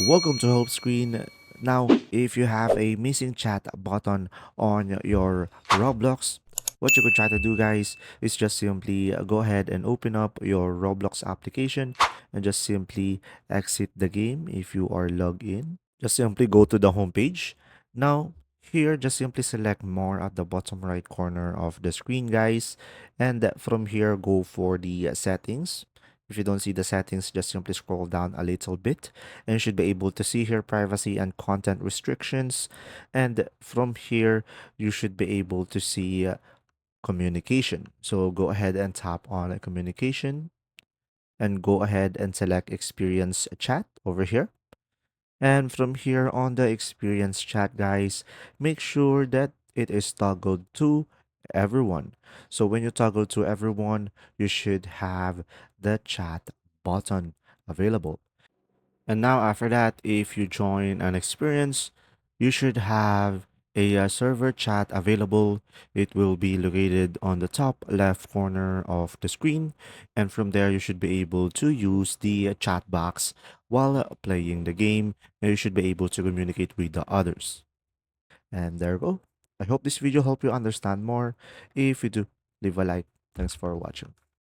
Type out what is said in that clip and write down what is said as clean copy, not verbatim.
Welcome to Hope Screen. Now, if you have a missing chat button on your Roblox, what you could try to do, guys, is just simply go ahead and open up your Roblox application and just simply exit the game if you are logged in. Just simply go to the home page. Now, here, just simply select more at the bottom right corner of the screen, guys. And from here, go for the settings. If you don't see the settings, just simply scroll down a little bit and you should be able to see here privacy and content restrictions. And from here, you should be able to see communication. So go ahead and tap on communication and go ahead and select experience chat over here. And from here on the experience chat, guys, make sure that it is toggled to everyone. So when you toggle to everyone, you should have the chat button available. And now after that, if you join an experience, you should have a server chat available. It will be located on the top left corner of the screen. And from there, you should be able to use the chat box while playing the game. And you should be able to communicate with the others. And there you go. I hope this video helped you understand more. If you do, leave a like. Thanks for watching.